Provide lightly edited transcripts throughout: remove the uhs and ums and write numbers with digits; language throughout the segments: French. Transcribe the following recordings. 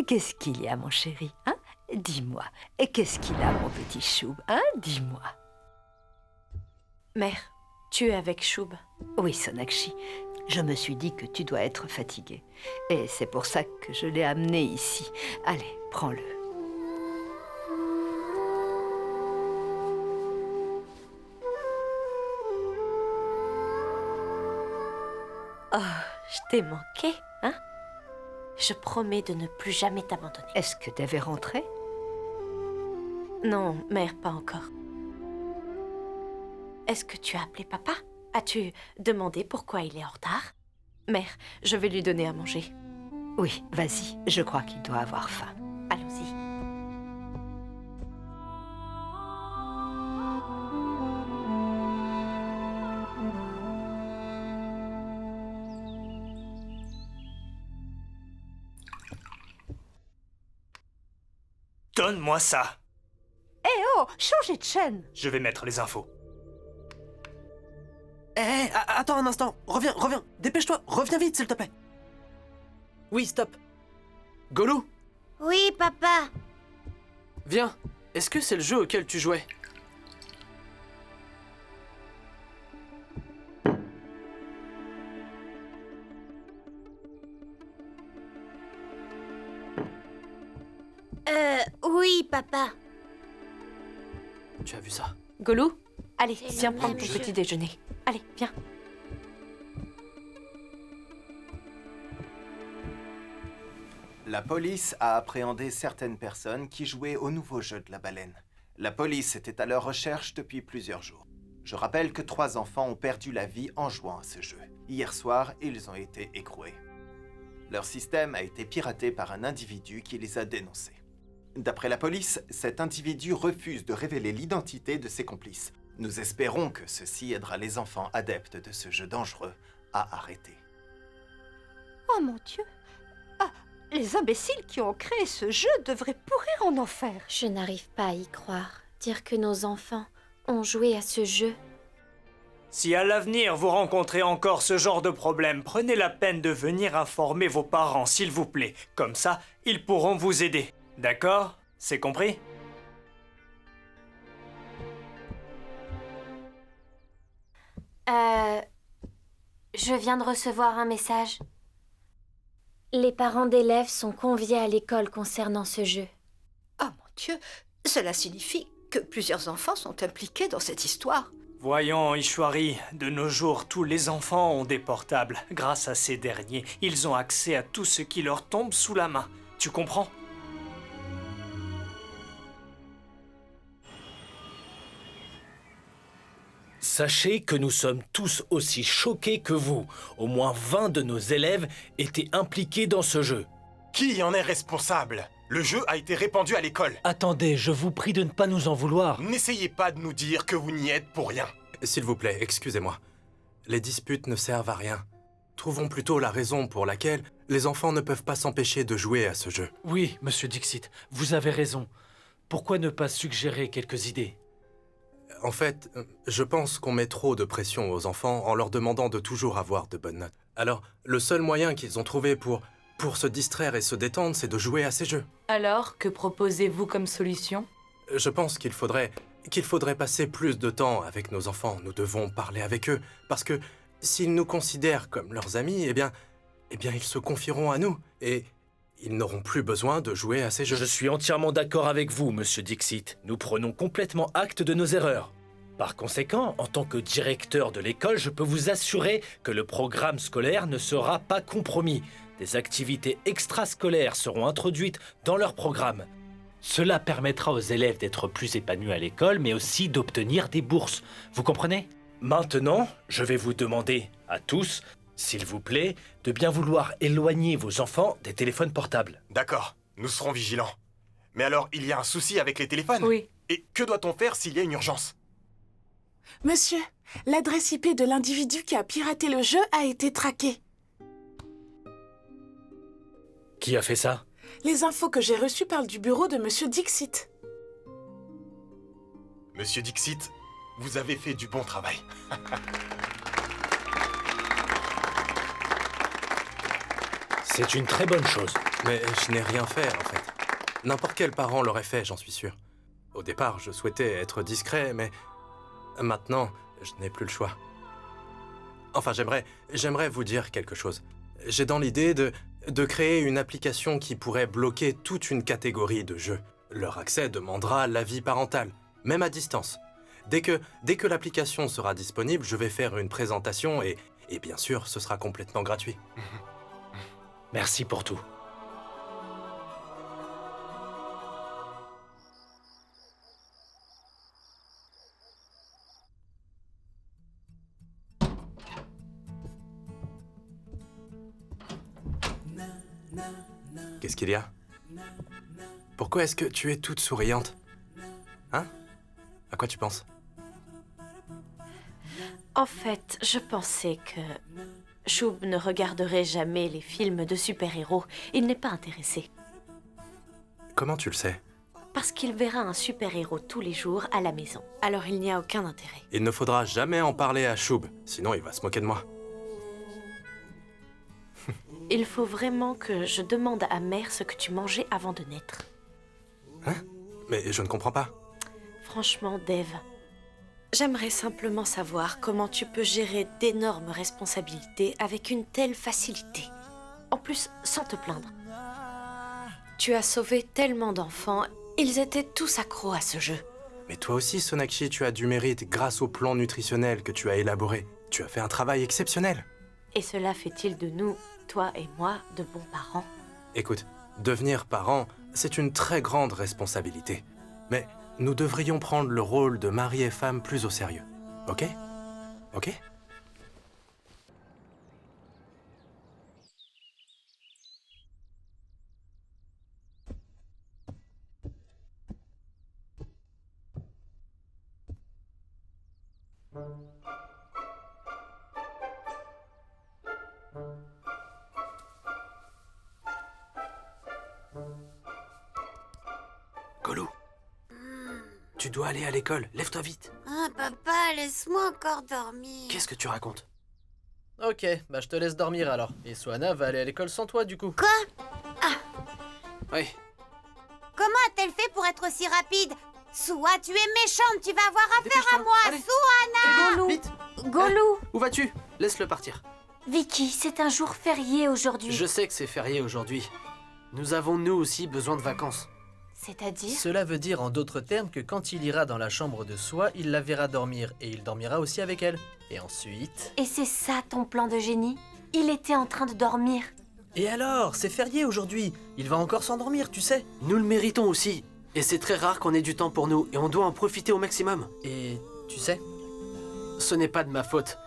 Qu'est-ce qu'il y a, mon chéri, hein? Dis-moi, et qu'est-ce qu'il a, mon petit Choub, hein? Dis-moi. Mère, tu es avec Choub. Oui, Sonakshi, je me suis dit que tu dois être fatiguée. Et c'est pour ça que je l'ai amené ici. Allez, prends-le. Oh, je t'ai manqué, hein? Je promets de ne plus jamais t'abandonner. Est-ce que tu avais rentré? Non, mère, pas encore. Est-ce que tu as appelé papa? As-tu demandé pourquoi il est en retard? Mère, je vais lui donner à manger. Oui, vas-y, je crois qu'il doit avoir faim. Allons-y. Donne-moi ça. Eh oh, changez de chaîne. Je vais mettre les infos. Hé, attends un instant. Reviens. Dépêche-toi. Reviens vite, s'il te plaît. Oui, stop. Golou, Oui, papa. viens. Est-ce que c'est le jeu auquel tu jouais? Oui, papa. Tu as vu ça? Golou, allez, C'est viens le prendre même ton jeu. petit déjeuner. Allez, viens. La police a appréhendé certaines personnes qui jouaient au nouveau jeu de la baleine. La police était à leur recherche depuis plusieurs jours. Je rappelle que 3 enfants ont perdu la vie en jouant à ce jeu. Hier soir, ils ont été écroués. Leur système a été piraté par un individu qui les a dénoncés. D'après la police, cet individu refuse de révéler l'identité de ses complices. Nous espérons que ceci aidera les enfants adeptes de ce jeu dangereux à arrêter. Oh mon Dieu. Ah, les imbéciles qui ont créé ce jeu devraient pourrir en enfer. Je n'arrive pas à y croire. Dire que nos enfants ont joué à ce jeu. Si à l'avenir vous rencontrez encore ce genre de problème, prenez la peine de venir informer vos parents, s'il vous plaît. Comme ça, ils pourront vous aider. D'accord? C'est compris? Je viens de recevoir un message. Les parents d'élèves sont conviés à l'école concernant ce jeu. Oh mon Dieu, cela signifie que plusieurs enfants sont impliqués dans cette histoire. Voyons, Ishwari, de nos jours, tous les enfants ont des portables. Grâce à ces derniers, ils ont accès à tout ce qui leur tombe sous la main. Tu comprends? Sachez que nous sommes tous aussi choqués que vous. Au moins 20 de nos élèves étaient impliqués dans ce jeu. Qui en est responsable? Le jeu a été répandu à l'école. Attendez, je vous prie de ne pas nous en vouloir. N'essayez pas de nous dire que vous n'y êtes pour rien. S'il vous plaît, excusez-moi. Les disputes ne servent à rien. Trouvons plutôt la raison pour laquelle les enfants ne peuvent pas s'empêcher de jouer à ce jeu. Oui, monsieur Dixit, vous avez raison. Pourquoi ne pas suggérer quelques idées? En fait, je pense qu'on met trop de pression aux enfants en leur demandant de toujours avoir de bonnes notes. Alors, le seul moyen qu'ils ont trouvé pour se distraire et se détendre, c'est de jouer à ces jeux. Alors, que proposez-vous comme solution? Je pense qu'il faudrait passer plus de temps avec nos enfants. Nous devons parler avec eux, parce que s'ils nous considèrent comme leurs amis, eh bien, ils se confieront à nous, et ils n'auront plus besoin de jouer à ces jeux. Je suis entièrement d'accord avec vous, monsieur Dixit. Nous prenons complètement acte de nos erreurs. Par conséquent, en tant que directeur de l'école, je peux vous assurer que le programme scolaire ne sera pas compromis. Des activités extrascolaires seront introduites dans leur programme. Cela permettra aux élèves d'être plus épanouis à l'école, mais aussi d'obtenir des bourses. Vous comprenez? Maintenant, je vais vous demander à tous, s'il vous plaît, de bien vouloir éloigner vos enfants des téléphones portables. D'accord, nous serons vigilants. Mais alors, il y a un souci avec les téléphones? Oui. Et que doit-on faire s'il y a une urgence? Monsieur, l'adresse IP de l'individu qui a piraté le jeu a été traquée. Qui a fait ça? Les infos que j'ai reçues parlent du bureau de Monsieur Dixit. Monsieur Dixit, vous avez fait du bon travail. C'est une très bonne chose. Mais je n'ai rien fait, en fait. N'importe quel parent l'aurait fait, j'en suis sûr. Au départ, je souhaitais être discret, mais maintenant, je n'ai plus le choix. Enfin, j'aimerais vous dire quelque chose. J'ai dans l'idée de créer une application qui pourrait bloquer toute une catégorie de jeux. Leur accès demandera l'avis parental, même à distance. Dès que l'application sera disponible, je vais faire une présentation et bien sûr, ce sera complètement gratuit. Merci pour tout. Qu'est-ce qu'il y a? Pourquoi est-ce que tu es toute souriante? Hein? À quoi tu penses? En fait, je pensais que Shub ne regarderait jamais les films de super-héros. Il n'est pas intéressé. Comment tu le sais? Parce qu'il verra un super-héros tous les jours à la maison. Alors il n'y a aucun intérêt. Il ne faudra jamais en parler à Shub, sinon il va se moquer de moi. Il faut vraiment que je demande à mère ce que tu mangeais avant de naître. Hein? Mais je ne comprends pas. Franchement, Dave, j'aimerais simplement savoir comment tu peux gérer d'énormes responsabilités avec une telle facilité. En plus, sans te plaindre. Tu as sauvé tellement d'enfants, ils étaient tous accros à ce jeu. Mais toi aussi, Sonakshi, tu as du mérite grâce au plan nutritionnel que tu as élaboré. Tu as fait un travail exceptionnel. Et cela fait-il de nous, toi et moi, de bons parents? Écoute, devenir parent, c'est une très grande responsabilité. Mais nous devrions prendre le rôle de mari et femme plus au sérieux. Ok? Ok? Golou, tu dois aller à l'école. Lève-toi vite. Ah, papa, laisse-moi encore dormir. Qu'est-ce que tu racontes? Ok, bah je te laisse dormir alors. Et Swanna va aller à l'école sans toi du coup. Quoi? Oui. Comment a-t-elle fait pour être aussi rapide? Soit tu es méchante, tu vas avoir affaire à moi, allez. Swanna! Golou, vite. Golou, Où vas-tu? Laisse-le partir. Vicky, c'est un jour férié aujourd'hui. Je sais que c'est férié aujourd'hui. Nous avons nous aussi besoin de vacances. C'est-à-dire? Cela veut dire en d'autres termes que quand il ira dans la chambre de Soi, il la verra dormir et il dormira aussi avec elle. Et ensuite... Et c'est ça ton plan de génie? Il était en train de dormir. Et alors, c'est férié aujourd'hui. Il va encore s'endormir, tu sais. Nous le méritons aussi. Et c'est très rare qu'on ait du temps pour nous et on doit en profiter au maximum. Et tu sais, ce n'est pas de ma faute.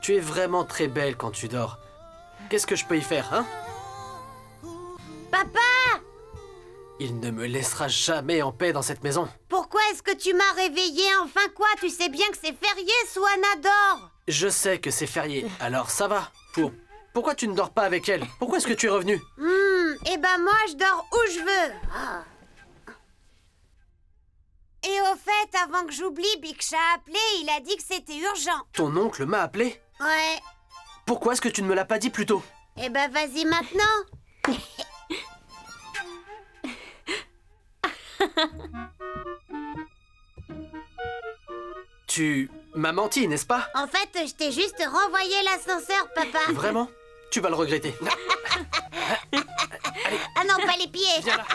Tu es vraiment très belle quand tu dors. Qu'est-ce que je peux y faire, hein? Papa! Il ne me laissera jamais en paix dans cette maison. Pourquoi est-ce que tu m'as réveillée? Enfin quoi? Tu sais bien que c'est férié, Swanna dort! Je sais que c'est férié, alors ça va. Pourquoi tu ne dors pas avec elle? Pourquoi est-ce que tu es revenu? Eh ben moi, je dors où je veux. Ah. Et au fait, avant que j'oublie, Biksha a appelé, il a dit que c'était urgent. Ton oncle m'a appelé? Ouais. Pourquoi est-ce que tu ne me l'as pas dit plus tôt? Eh ben vas-y maintenant. Tu m'as menti, n'est-ce pas? En fait, je t'ai juste renvoyé l'ascenseur, papa. Vraiment? Tu vas le regretter. Ah non, pas les pieds. Viens là.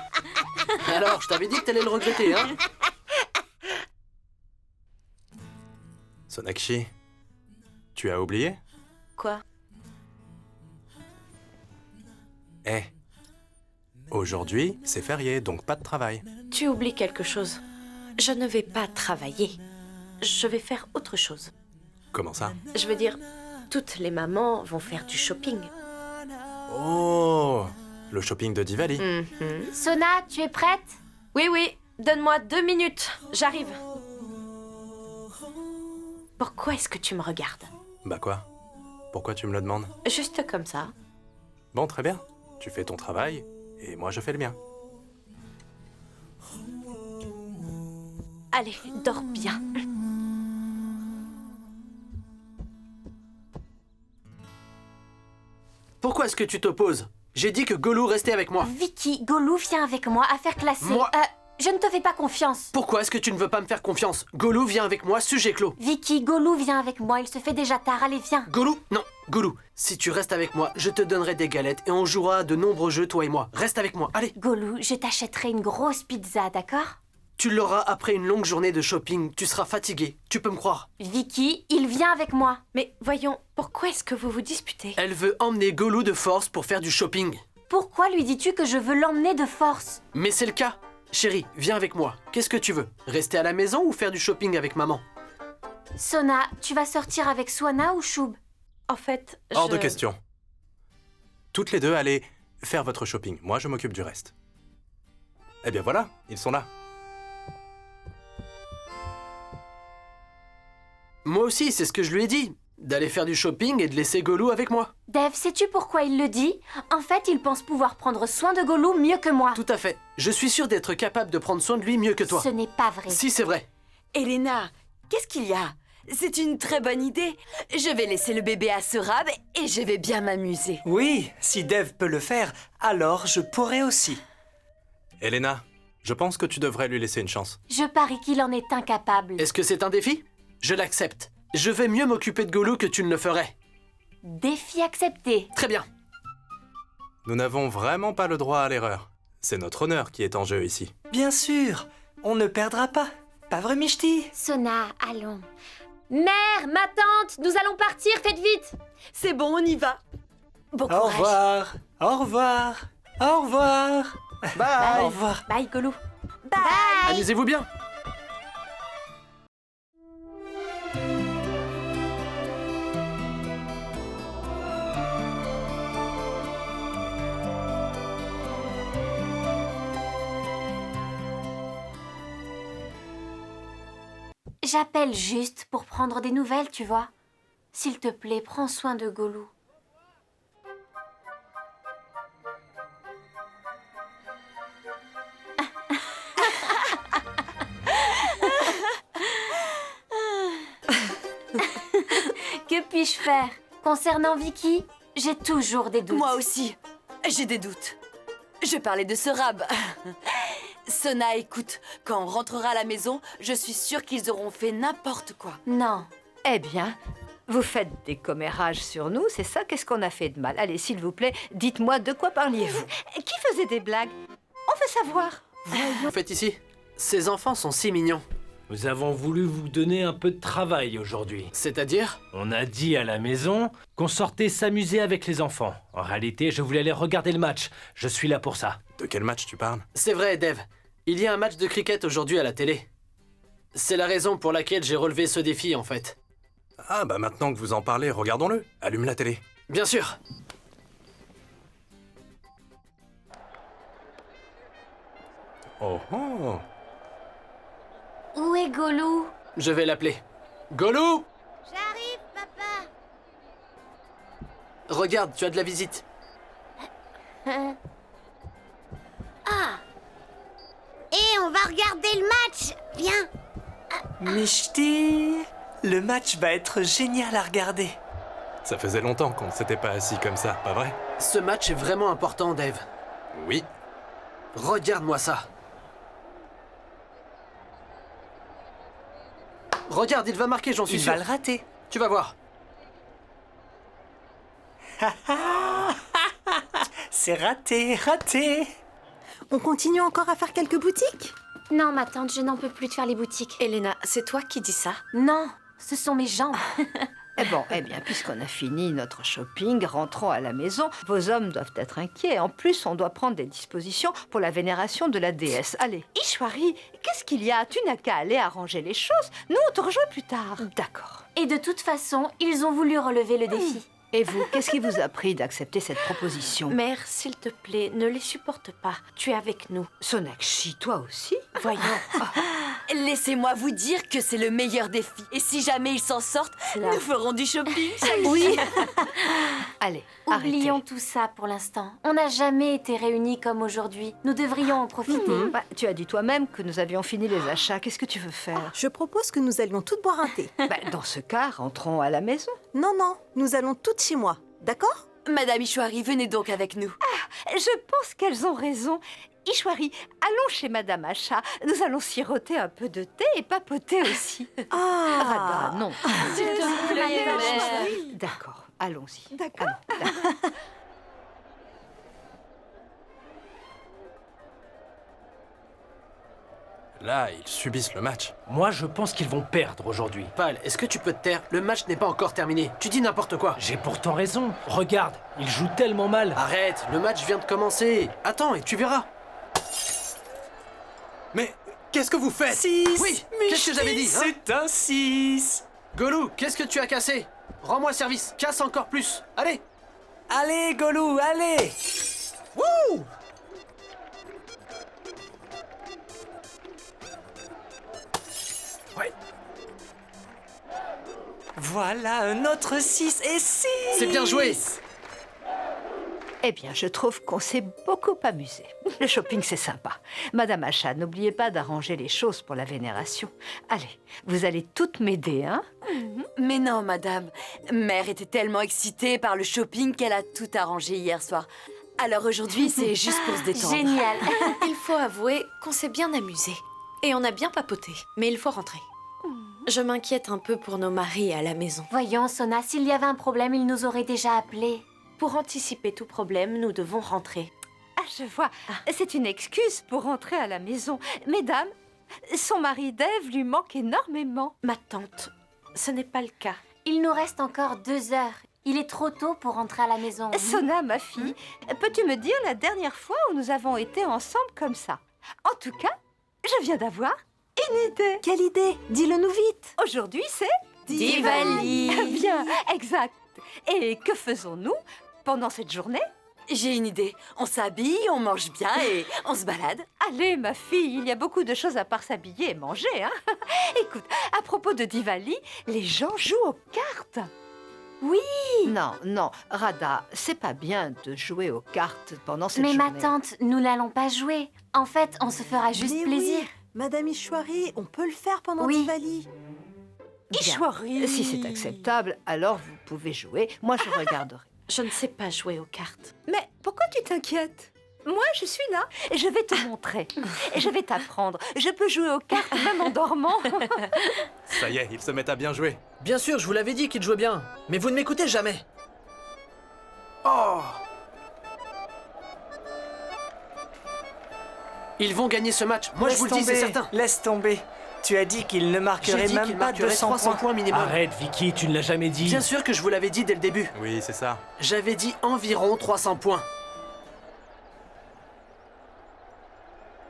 Alors, je t'avais dit que t'allais le regretter, hein? Sonakshi, tu as oublié? Quoi? Aujourd'hui, c'est férié, donc pas de travail. Tu oublies quelque chose. Je ne vais pas travailler. Je vais faire autre chose. Comment ça? Je veux dire, toutes les mamans vont faire du shopping. Oh, le shopping de Diwali. Sona, tu es prête? Oui, oui, donne-moi 2 minutes. J'arrive. Pourquoi est-ce que tu me regardes? Bah quoi? Pourquoi tu me le demandes? Juste comme ça. Bon, très bien. Tu fais ton travail, et moi je fais le mien. Allez, dors bien. Pourquoi est-ce que tu t'opposes? J'ai dit que Golou restait avec moi. Vicky, Golou vient avec moi à faire classer. Moi Je ne te fais pas confiance. Pourquoi est-ce que tu ne veux pas me faire confiance? Golou vient avec moi, sujet clos. Vicky, Golou vient avec moi, il se fait déjà tard, allez viens. Golou? Non, Golou, si tu restes avec moi, je te donnerai des galettes et on jouera à de nombreux jeux, toi et moi. Reste avec moi, allez. Golou, je t'achèterai une grosse pizza, d'accord? Tu l'auras après une longue journée de shopping, tu seras fatigué, tu peux me croire. Vicky, il vient avec moi. Mais voyons, pourquoi est-ce que vous vous disputez? Elle veut emmener Golou de force pour faire du shopping. Pourquoi lui dis-tu que je veux l'emmener de force? Mais c'est le cas. Chérie, viens avec moi. Qu'est-ce que tu veux? Rester à la maison ou faire du shopping avec maman? Sona, tu vas sortir avec Swana ou Choub? En fait, Hors de question. Toutes les deux, allez faire votre shopping. Moi, je m'occupe du reste. Eh bien voilà, ils sont là. Moi aussi, c'est ce que je lui ai dit. D'aller faire du shopping et de laisser Golou avec moi. Dave, sais-tu pourquoi il le dit? En fait, il pense pouvoir prendre soin de Golou mieux que moi. Tout à fait. Je suis sûr d'être capable de prendre soin de lui mieux que toi. Ce n'est pas vrai. Si, c'est vrai. Elena, qu'est-ce qu'il y a? C'est une très bonne idée. Je vais laisser le bébé à Sorab et je vais bien m'amuser. Oui, si Dave peut le faire, alors je pourrais aussi. Elena, je pense que tu devrais lui laisser une chance. Je parie qu'il en est incapable. Est-ce que c'est un défi? Je l'accepte. Je vais mieux m'occuper de Golou que tu ne le ferais. Défi accepté. Très bien. Nous n'avons vraiment pas le droit à l'erreur. C'est notre honneur qui est en jeu ici. Bien sûr, on ne perdra pas. Pas vrai, Michti? Sona, allons. Mère, ma tante, nous allons partir, faites vite. C'est bon, on y va. Bon Au courage. revoir, au revoir, au revoir. Bye. Au revoir. Bye, Golou. Bye. Amusez-vous bien. J'appelle juste pour prendre des nouvelles, tu vois. S'il te plaît, prends soin de Golou. Que puis-je faire? Concernant Vicky, j'ai toujours des doutes. Moi aussi, j'ai des doutes. Je parlais de Sorab. Sona, écoute, quand on rentrera à la maison, je suis sûre qu'ils auront fait n'importe quoi. Non. Eh bien, vous faites des commérages sur nous, c'est ça? Qu'est-ce qu'on a fait de mal? Allez, s'il vous plaît, dites-moi de quoi parliez-vous? Qui faisait des blagues? On veut savoir. Vous faites ici? Ces enfants sont si mignons. Nous avons voulu vous donner un peu de travail aujourd'hui. C'est-à-dire? On a dit à la maison qu'on sortait s'amuser avec les enfants. En réalité, je voulais aller regarder le match. Je suis là pour ça. De quel match tu parles? C'est vrai, Dave. Il y a un match de cricket aujourd'hui à la télé. C'est la raison pour laquelle j'ai relevé ce défi, en fait. Ah bah maintenant que vous en parlez, regardons-le. Allume la télé. Bien sûr. Oh oh. Où est Golou? Je vais l'appeler. Golou! J'arrive, papa. Regarde, tu as de la visite. Ah. Et on va regarder le match. Viens. Michti, le match va être génial à regarder. Ça faisait longtemps qu'on ne s'était pas assis comme ça, pas vrai? Ce match est vraiment important, Dave. Oui. Regarde-moi ça. Regarde, il va marquer, j'en suis Il sûr. va le rater. Tu vas voir. C'est raté, raté. On continue encore à faire quelques boutiques? Non, ma tante, je n'en peux plus de faire les boutiques. Elena, c'est toi qui dis ça? Non, ce sont mes jambes. Eh bien, puisqu'on a fini notre shopping, rentrons à la maison. Vos hommes doivent être inquiets. En plus, on doit prendre des dispositions pour la vénération de la déesse. Allez, Ishwari, qu'est-ce qu'il y a? Tu n'as qu'à aller arranger les choses. Nous, on te rejoint plus tard. D'accord. Et de toute façon, ils ont voulu relever le défi. Et vous, qu'est-ce qui vous a pris d'accepter cette proposition? Mère, s'il te plaît, ne les supporte pas. Tu es avec nous. Sonakshi, toi aussi? Voyons. Laissez-moi vous dire que c'est le meilleur défi. Et si jamais ils s'en sortent, nous ferons du shopping. Oui. Allez, Oublions arrêtez. tout ça pour l'instant. On n'a jamais été réunis comme aujourd'hui. Nous devrions en profiter. Bah, tu as dit toi-même que nous avions fini les achats. Qu'est-ce que tu veux faire? Je propose que nous allions toutes boire un thé. Bah, dans ce cas, rentrons à la maison. Non, non, nous allons toutes chez moi. D'accord? Madame Ishwari, venez donc avec nous. Je pense qu'elles ont raison. Ishwari, allons chez Madame Asha. Nous allons siroter un peu de thé et papoter aussi. Radha, non. S'il te plaît, mère. D'accord, allons-y. D'accord. Là, ils subissent le match. Moi, je pense qu'ils vont perdre aujourd'hui. Pal, est-ce que tu peux te taire? Le match n'est pas encore terminé. Tu dis n'importe quoi. J'ai pourtant raison. Regarde, ils jouent tellement mal. Arrête, le match vient de commencer. Attends et tu verras. Mais qu'est-ce que vous faites? 6. Oui, qu'est-ce que j'avais dit, hein? C'est un 6. Golou, qu'est-ce que tu as cassé? Rends-moi service, casse encore plus. Allez. Allez, Golou, allez. Wouh! Ouais, Voilà un autre 6 et 6. c'est bien joué. Eh bien, je trouve qu'on s'est beaucoup amusé. Le shopping, c'est sympa. Madame Asha, n'oubliez pas d'arranger les choses pour la vénération. Allez, vous allez toutes m'aider, hein? Mais non, madame. Mère était tellement excitée par le shopping qu'elle a tout arrangé hier soir. Alors aujourd'hui, c'est juste pour se détendre. Génial. Il faut avouer qu'on s'est bien amusé. Et on a bien papoté. Mais il faut rentrer. Je m'inquiète un peu pour nos maris à la maison. Voyons, Sona, s'il y avait un problème, il nous aurait déjà appelés. Pour anticiper tout problème, nous devons rentrer. Ah, je vois. C'est une excuse pour rentrer à la maison. Mesdames, son mari Dave lui manque énormément. Ma tante, ce n'est pas le cas. Il nous reste encore 2 heures. Il est trop tôt pour rentrer à la maison. Sona, ma fille, peux-tu me dire la dernière fois où nous avons été ensemble comme ça? En tout cas, je viens d'avoir une idée. Quelle idée? Dis-le-nous vite. Aujourd'hui, c'est Diwali. Bien, exact. Et que faisons-nous pendant cette journée? J'ai une idée. On s'habille, on mange bien et on se balade. Allez, ma fille, il y a beaucoup de choses à part s'habiller et manger, hein. Écoute, à propos de Diwali, les gens jouent aux cartes. Oui. Non, non, Radha, c'est pas bien de jouer aux cartes pendant cette Mais journée. ma tante, nous n'allons pas jouer. En fait, on se fera juste Mais plaisir. oui, Madame Ishwari, on peut le faire pendant Oui. Diwali. Bien. Ishwari. Si c'est acceptable, alors vous pouvez jouer. Moi, je regarderai. Je ne sais pas jouer aux cartes. Mais pourquoi tu t'inquiètes? Moi, je suis là et je vais te montrer. Et je vais t'apprendre. Je peux jouer aux cartes même en dormant. Ça y est, ils se mettent à bien jouer. Bien sûr, je vous l'avais dit qu'il jouait bien. Mais vous ne m'écoutez jamais. Oh! Ils vont gagner ce match. Moi, je vous le dis, c'est certain. Laisse tomber. Tu as dit qu'il ne J'ai marquerait dit même qu'il pas marquerait 200 300 points minimum. Arrête, Vicky, tu ne l'as jamais dit. Bien sûr que je vous l'avais dit dès le début. Oui, c'est ça. J'avais dit environ 300 points.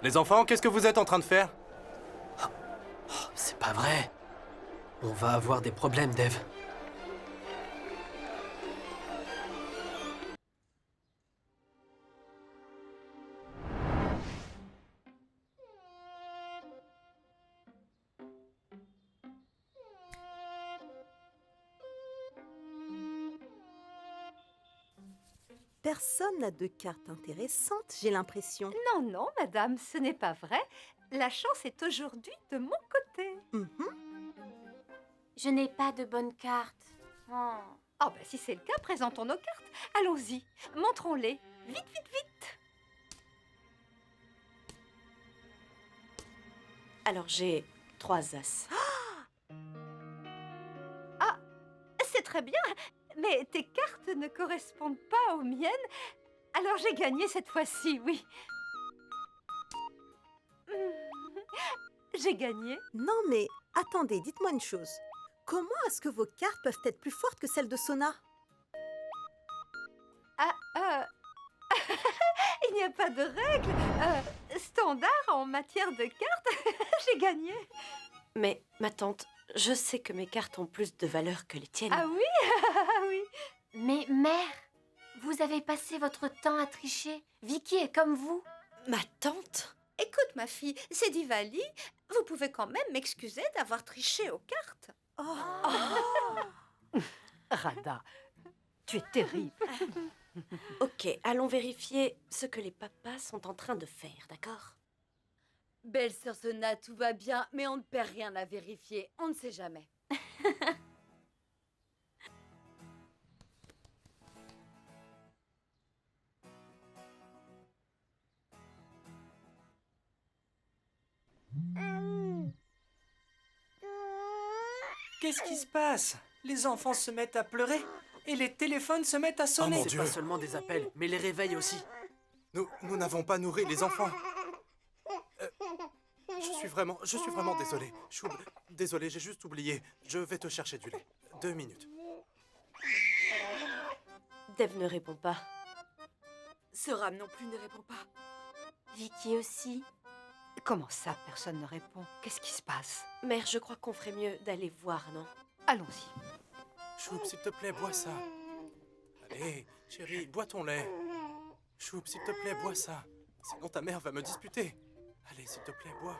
Les enfants, qu'est-ce que vous êtes en train de faire? C'est pas vrai. On va avoir des problèmes, Dev. Personne n'a de cartes intéressantes, j'ai l'impression. Non, non, madame, ce n'est pas vrai. La chance est aujourd'hui de mon côté. Je n'ai pas de bonne carte. Oh. Oh, ben si c'est le cas, présentons nos cartes. Allons-y, montrons-les. Vite, vite, vite. Alors j'ai 3 as. Ah, c'est très bien, mais tes cartes ne correspondent pas aux miennes. Alors j'ai gagné cette fois-ci, oui. J'ai gagné. Non mais, attendez, dites-moi une chose. Comment est-ce que vos cartes peuvent être plus fortes que celles de Sona? Il n'y a pas de règle standard en matière de cartes. J'ai gagné. Mais ma tante, je sais que mes cartes ont plus de valeur que les tiennes. Ah oui, oui. Mais mère, vous avez passé votre temps à tricher. Vicky est comme vous. Ma tante? Écoute, ma fille, c'est Diwali. Vous pouvez quand même m'excuser d'avoir triché aux cartes. Radha, tu es terrible. Ok, allons vérifier ce que les papas sont en train de faire, d'accord? Belle sœur Sona, tout va bien, mais on ne perd rien à vérifier. On ne sait jamais. Qu'est-ce qui se passe? Les enfants se mettent à pleurer et les téléphones se mettent à sonner. C'est pas seulement des appels, mais les réveils aussi. Nous n'avons pas nourri les enfants. Je suis vraiment désolé. Désolé, j'ai juste oublié. Je vais te chercher du lait. 2 minutes. Dev ne répond pas. Soram non plus ne répond pas. Vicky aussi. Comment ça, personne ne répond? Qu'est-ce qui se passe? Mère, je crois qu'on ferait mieux d'aller voir, non? Allons-y. Choup, s'il te plaît, bois ça. Allez, chérie, bois ton lait. Choup, s'il te plaît, bois ça. Sinon ta mère va me disputer. Allez, s'il te plaît, bois.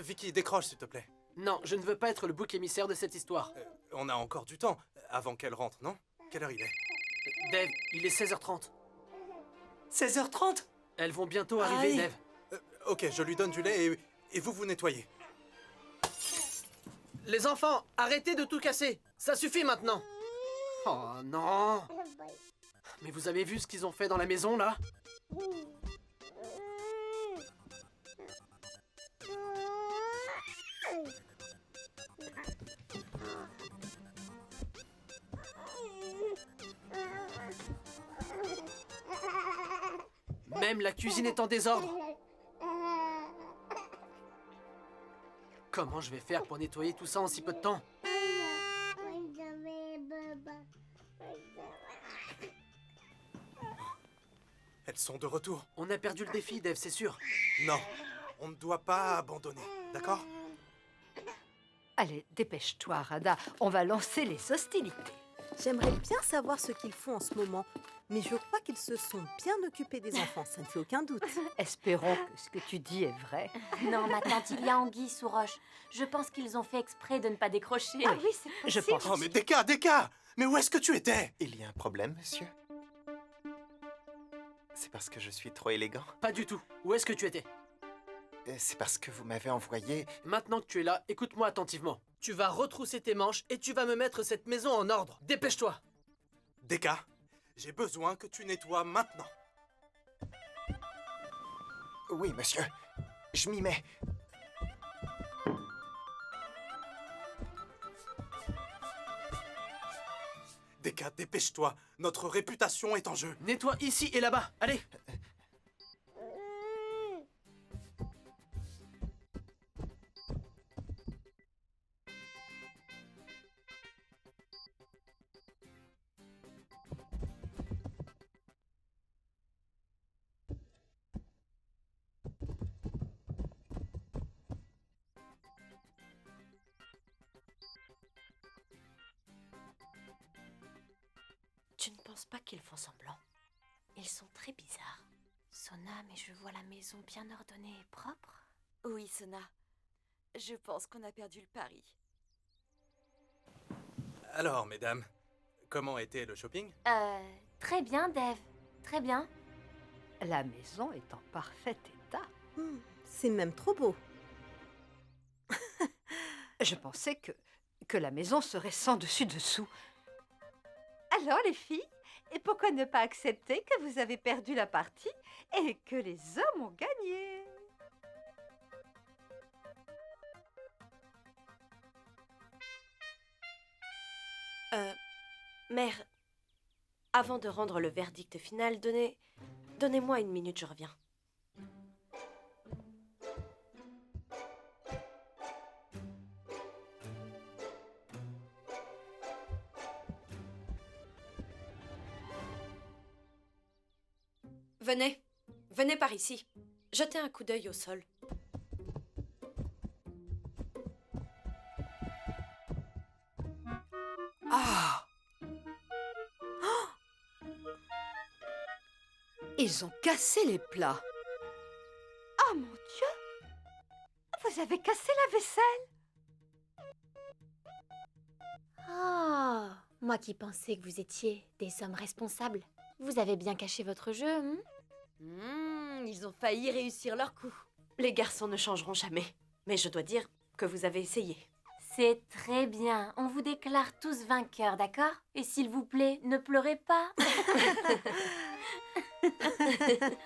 Vicky, décroche, s'il te plaît. Non, je ne veux pas être le bouc émissaire de cette histoire. On a encore du temps, avant qu'elle rentre, non? Quelle heure il est? Dev, il est 16h30. 16h30? Elles vont bientôt arriver, Dev. Ok, je lui donne du lait et vous nettoyez. Les enfants, arrêtez de tout casser. Ça suffit maintenant. Oh non. Mais vous avez vu ce qu'ils ont fait dans la maison, là? Même la cuisine est en désordre. Comment je vais faire pour nettoyer tout ça en si peu de temps? Elles sont de retour. On a perdu le défi, Dev, c'est sûr. Non, on ne doit pas abandonner, d'accord? Allez, dépêche-toi, Radha. On va lancer les hostilités. J'aimerais bien savoir ce qu'ils font en ce moment, mais je crois qu'ils se sont bien occupés des enfants, ça ne fait aucun doute. Espérons que ce que tu dis est vrai. Non, ma tante, il y a anguille sous roche. Je pense qu'ils ont fait exprès de ne pas décrocher. Ah oui, c'est possible. Je pense. Oh, mais Deka! Mais où est-ce que tu étais? Il y a un problème, monsieur? C'est parce que je suis trop élégant? Pas du tout. Où est-ce que tu étais? C'est parce que vous m'avez envoyé... Maintenant que tu es là, écoute-moi attentivement. Tu vas retrousser tes manches et tu vas me mettre cette maison en ordre. Dépêche-toi. Deka, j'ai besoin que tu nettoies maintenant. Oui, monsieur. Je m'y mets. Deka, dépêche-toi. Notre réputation est en jeu. Nettoie ici et là-bas. Allez. Tu ne penses pas qu'ils font semblant? Ils sont très bizarres. Sona, mais je vois la maison bien ordonnée et propre. Oui, Sona. Je pense qu'on a perdu le pari. Alors, mesdames, comment était le shopping? Très bien, Dev. Très bien. La maison est en parfait état. C'est même trop beau. Je pensais que la maison serait sans dessus-dessous. Alors, les filles, et pourquoi ne pas accepter que vous avez perdu la partie et que les hommes ont gagné? Mère, avant de rendre le verdict final, donnez-moi 1 minute, je reviens. Venez par ici. Jetez un coup d'œil au sol. Ah! Ils ont cassé les plats. Oh mon Dieu! Vous avez cassé la vaisselle? Oh, moi qui pensais que vous étiez des hommes responsables. Vous avez bien caché votre jeu, hein? Ils ont failli réussir leur coup. Les garçons ne changeront jamais. Mais je dois dire que vous avez essayé. C'est très bien. On vous déclare tous vainqueurs, d'accord? Et s'il vous plaît, ne pleurez pas.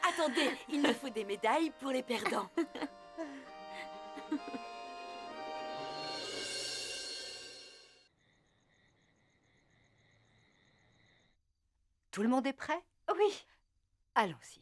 Attendez, il me faut des médailles pour les perdants. Tout le monde est prêt? Oui. Allons-y.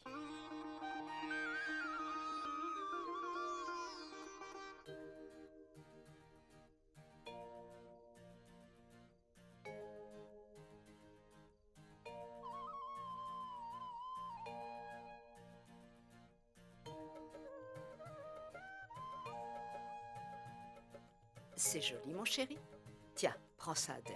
C'est joli, mon chéri. Tiens, prends ça, Dave.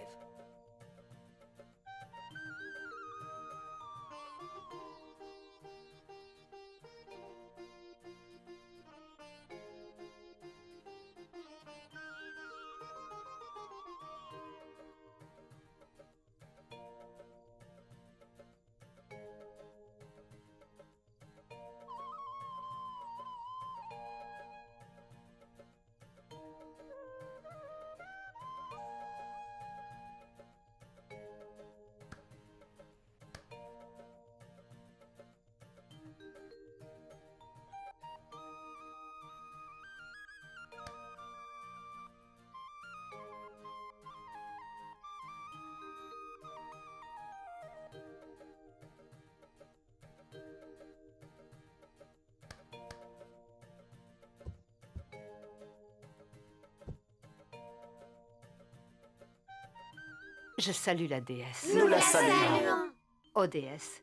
Je salue la déesse. Nous la saluons. Ô déesse,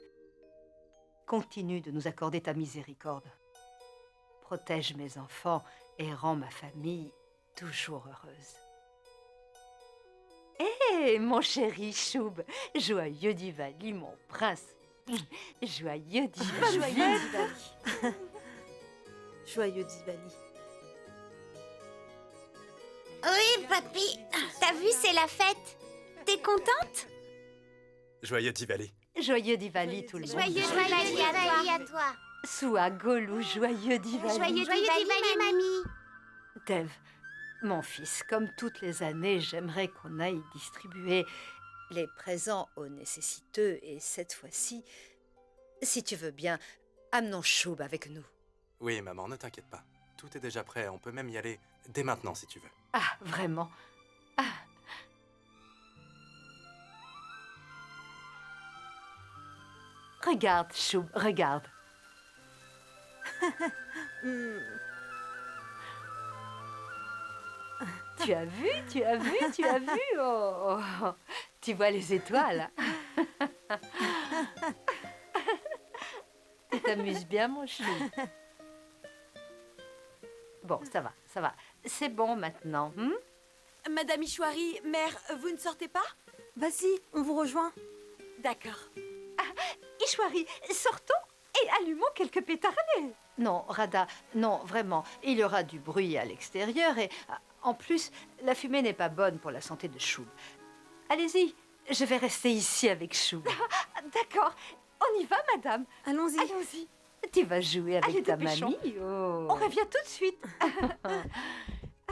continue de nous accorder ta miséricorde. Protège mes enfants et rends ma famille toujours heureuse. Hé, mon chéri Choub, joyeux Diwali, mon prince. Joyeux Diwali. Joyeux Diwali. Joyeux Diwali. Oui, papy. T'as vu, c'est la fête. T'es contente? Joyeux Diwali. Joyeux Diwali, tout le monde. Joyeux Diwali à toi. Soua Golou, joyeux Diwali. Joyeux Diwali, mamie. Dev, mon fils, comme toutes les années, j'aimerais qu'on aille distribuer les présents aux nécessiteux. Et cette fois-ci, si tu veux bien, amenons Choub avec nous. Oui, maman, ne t'inquiète pas. Tout est déjà prêt. On peut même y aller dès maintenant, si tu veux. Ah, vraiment? Ah. Regarde, Choub, regarde. Tu as vu, tu as vu, tu as vu. Oh, oh. Tu vois les étoiles. Tu t'amuses bien, mon chou. Bon, ça va, ça va. C'est bon maintenant. Madame Ishwari, mère, vous ne sortez pas? Vas-y, on vous rejoint. D'accord. Ishwari, sortons et allumons quelques pétards. Non, Radha, non, vraiment. Il y aura du bruit à l'extérieur et, en plus, la fumée n'est pas bonne pour la santé de Choub. Allez-y, je vais rester ici avec Choub. D'accord, on y va, madame. Allons-y. Allons-y. Tu vas jouer avec Allez, ta dépêchons. mamie. Oh. On revient tout de suite.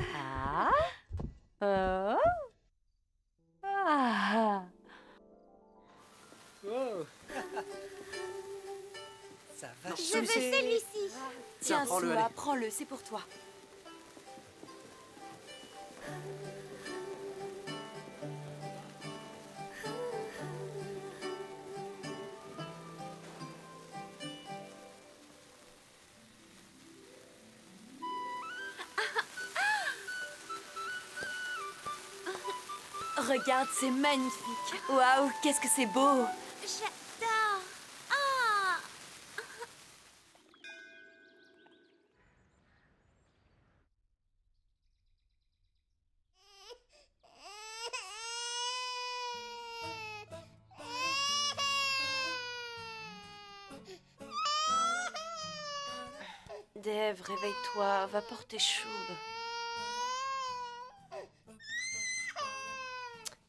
Ah. Oh. Ah. Oh. Ça va. Je veux celui-ci. Tiens, prends-le, Soua, allez. prends-le, c'est pour toi. Regarde, c'est magnifique. Waouh, qu'est-ce que c'est beau. J'adore. Ah. Dev, réveille-toi, va porter Choub.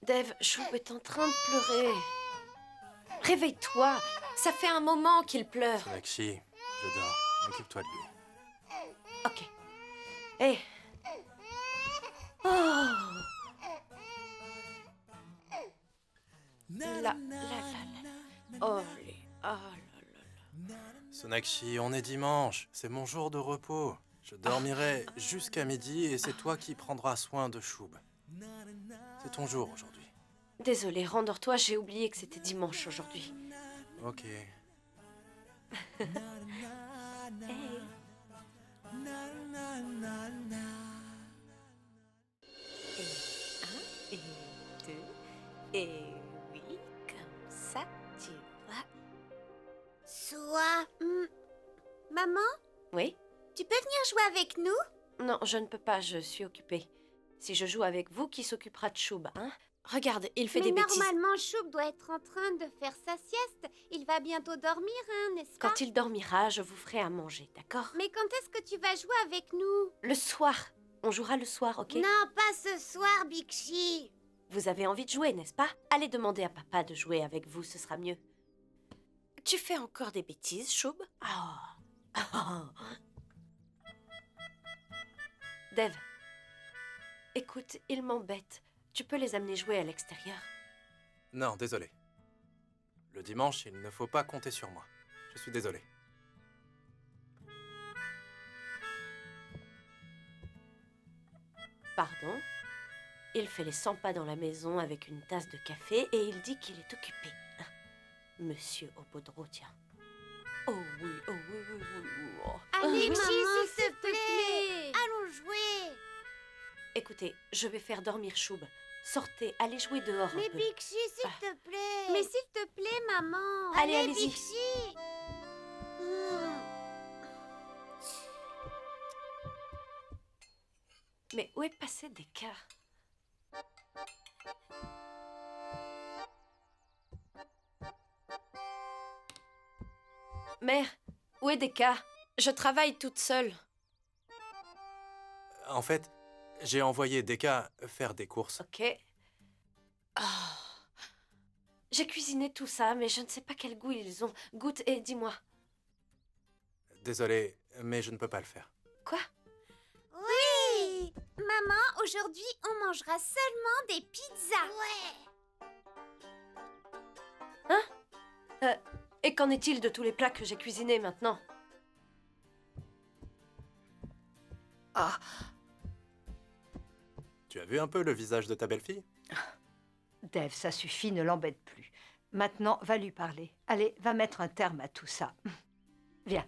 Dev, Choub est en train de pleurer. Réveille-toi, ça fait un moment qu'il pleure. Sonakshi, je dors. Occupe-toi de lui. Ok. Hé. Oh. Là. Oh, là. Sonakshi, on est dimanche. C'est mon jour de repos. Je dormirai jusqu'à midi et c'est toi qui prendras soin de Choub. C'est ton jour aujourd'hui. Désolée, rendors-toi, j'ai oublié que c'était dimanche aujourd'hui. Ok. Et deux, et oui, comme ça, tu vois. Soit... Maman, Oui? tu peux venir jouer avec nous? Non, je ne peux pas, je suis occupée. Si je joue avec vous, qui s'occupera de Choub, hein? Regarde, il fait des bêtises. Normalement, Choub doit être en train de faire sa sieste. Il va bientôt dormir, hein, n'est-ce pas? Quand il dormira, je vous ferai à manger, d'accord? Mais quand est-ce que tu vas jouer avec nous? Le soir. On jouera le soir, ok? Non, pas ce soir, Bixi. Vous avez envie de jouer, n'est-ce pas? Allez demander à papa de jouer avec vous, ce sera mieux. Tu fais encore des bêtises, Choub? Dev, écoute, ils m'embêtent. Tu peux les amener jouer à l'extérieur? Non, désolé. Le dimanche, il ne faut pas compter sur moi. Je suis désolé. Pardon? Il fait les 100 pas dans la maison avec une tasse de café et il dit qu'il est occupé. Monsieur Obodro, tiens. Oh oui, oh oui, oui, oui, oui. Oh. Allez, Maman, s'il te plaît. Allons jouer. Écoutez, je vais faire dormir Choub. Sortez, allez jouer dehors un Mais peu. Bixi, s'il te plaît. Mais s'il te plaît, maman. Allez, allez-y. Bixi. Mais où est passé Deka? Mère, où est Deka? Je travaille toute seule. En fait, j'ai envoyé Deka faire des courses. Ok. Oh. J'ai cuisiné tout ça, mais je ne sais pas quel goût ils ont. Goûte et dis-moi. Désolé, mais je ne peux pas le faire. Quoi? Oui. Maman, aujourd'hui, on mangera seulement des pizzas. Ouais. Hein? Et qu'en est-il de tous les plats que j'ai cuisinés maintenant? Ah. Tu as vu un peu le visage de ta belle-fille? Dev, ça suffit, ne l'embête plus. Maintenant, va lui parler. Allez, va mettre un terme à tout ça. Viens.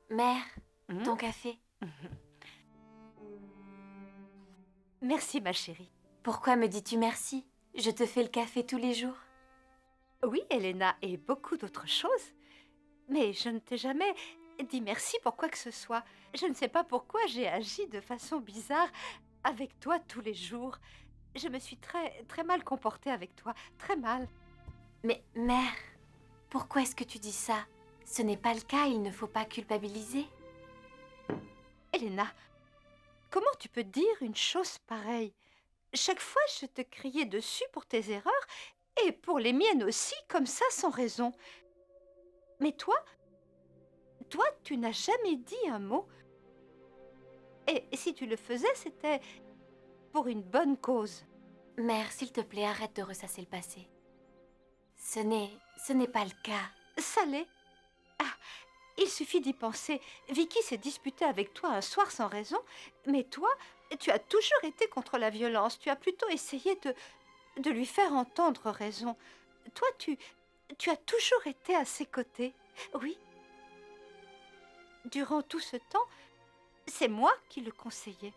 Mère, ton café. Merci, ma chérie. Pourquoi me dis-tu merci? Je te fais le café tous les jours. Oui, Elena, et beaucoup d'autres choses. Mais je ne t'ai jamais dit merci pour quoi que ce soit. Je ne sais pas pourquoi j'ai agi de façon bizarre avec toi tous les jours. Je me suis très mal comportée avec toi, très mal. Mais mère, pourquoi est-ce que tu dis ça? Ce n'est pas le cas, il ne faut pas culpabiliser. Elena, comment tu peux dire une chose pareille? Chaque fois, je te criais dessus pour tes erreurs et pour les miennes aussi, comme ça, sans raison. Mais toi, tu n'as jamais dit un mot. Et si tu le faisais, c'était pour une bonne cause. Mère, s'il te plaît, arrête de ressasser le passé. Ce n'est pas le cas. Ça l'est. Ah, il suffit d'y penser. Vicky s'est disputée avec toi un soir sans raison, mais toi, tu as toujours été contre la violence. Tu as plutôt essayé de lui faire entendre raison. Toi, tu as toujours été à ses côtés. Oui. Durant tout ce temps, c'est moi qui le conseillais.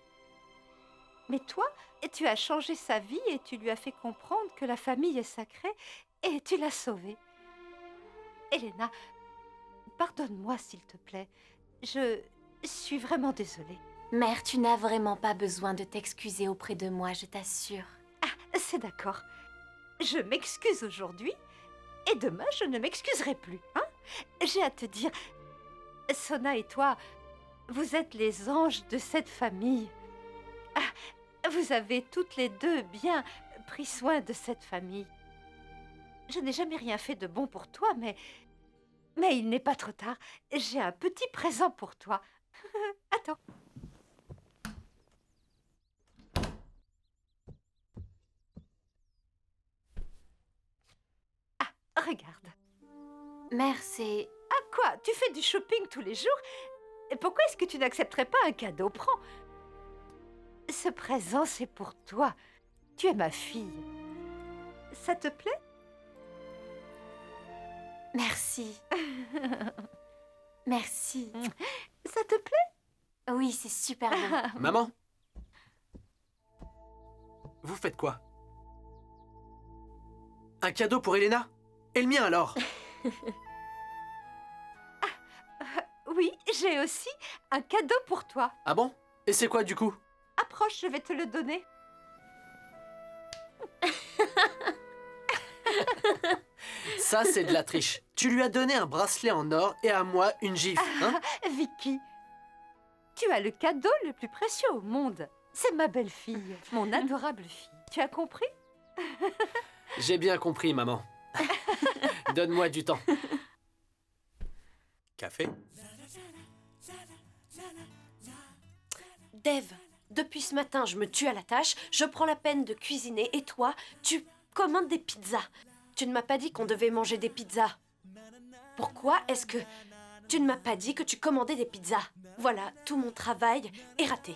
Mais toi, tu as changé sa vie et tu lui as fait comprendre que la famille est sacrée et tu l'as sauvée. Elena, pardonne-moi s'il te plaît. Je suis vraiment désolée. Mère, tu n'as vraiment pas besoin de t'excuser auprès de moi, je t'assure. Ah, c'est d'accord. Je m'excuse aujourd'hui et demain je ne m'excuserai plus. Hein? J'ai à te dire, Sona et toi, vous êtes les anges de cette famille. Ah, vous avez toutes les deux bien pris soin de cette famille. Je n'ai jamais rien fait de bon pour toi, mais il n'est pas trop tard. J'ai un petit présent pour toi. Attends. Ah, regarde. Mère, c'est... Ah quoi? Tu fais du shopping tous les jours? Pourquoi est-ce que tu n'accepterais pas un cadeau? Prends. Ce présent, c'est pour toi. Tu es ma fille. Ça te plaît? Merci. Merci. Ça te plaît? Oui, c'est super beau. Maman? Vous faites quoi? Un cadeau pour Elena? Et le mien alors? Oui, j'ai aussi un cadeau pour toi. Ah bon? Et c'est quoi du coup? Approche, je vais te le donner. Ça, c'est de la triche. Tu lui as donné un bracelet en or et à moi une gifle, hein? Vicky, tu as le cadeau le plus précieux au monde. C'est ma belle-fille, mon adorable fille. Tu as compris? J'ai bien compris, maman. Donne-moi du temps. Café? Dave, depuis ce matin, je me tue à la tâche, je prends la peine de cuisiner et toi, tu commandes des pizzas. Tu ne m'as pas dit qu'on devait manger des pizzas. Pourquoi est-ce que tu ne m'as pas dit que tu commandais des pizzas? Voilà, tout mon travail est raté.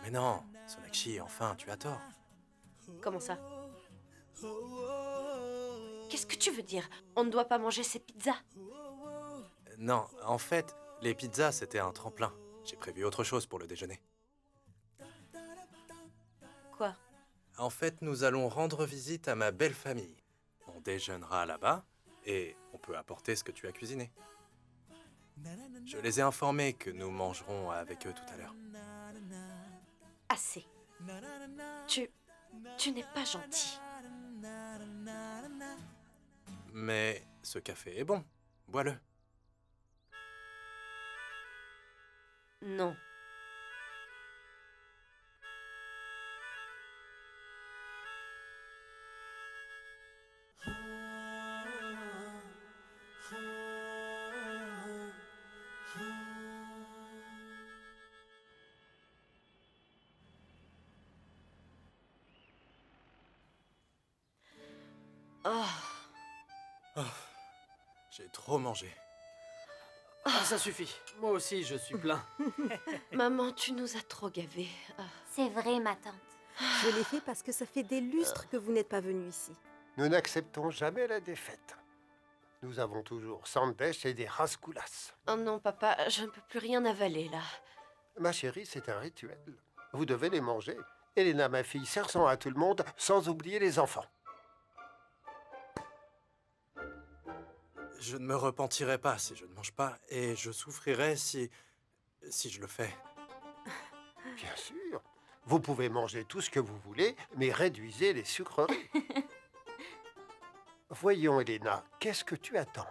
Mais non, Sonakshi, enfin, tu as tort. Comment ça? Qu'est-ce que tu veux dire? On ne doit pas manger ces pizzas? Non, en fait, les pizzas, c'était un tremplin. J'ai prévu autre chose pour le déjeuner. Quoi? En fait, nous allons rendre visite à ma belle famille. On déjeunera là-bas et on peut apporter ce que tu as cuisiné. Je les ai informés que nous mangerons avec eux tout à l'heure. Assez. Tu n'es pas gentil. Mais ce café est bon. Bois-le. Non. Oh, j'ai trop mangé. Ah, ça suffit. Moi aussi, je suis plein. Maman, tu nous as trop gavés. C'est vrai, ma tante. Je l'ai fait parce que ça fait des lustres que vous n'êtes pas venu ici. Nous n'acceptons jamais la défaite. Nous avons toujours sandesh et des rascoulas. Oh non, papa, je ne peux plus rien avaler, là. Ma chérie, c'est un rituel. Vous devez les manger. Elena, ma fille, serre-en à tout le monde, sans oublier les enfants. Je ne me repentirai pas si je ne mange pas, et je souffrirai si je le fais. Bien sûr. Vous pouvez manger tout ce que vous voulez, mais réduisez les sucreries. Voyons, Elena, qu'est-ce que tu attends?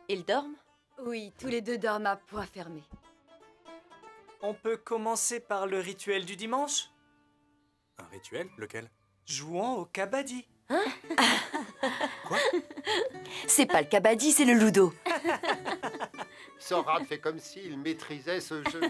Ils dorment? Oui, tous les deux dorment à poing fermé. On peut commencer par le rituel du dimanche? Un rituel? Lequel? Jouons au kabaddi. Hein? Quoi? C'est pas le kabaddi, c'est le ludo. Sorab fait comme s'il maîtrisait ce jeu.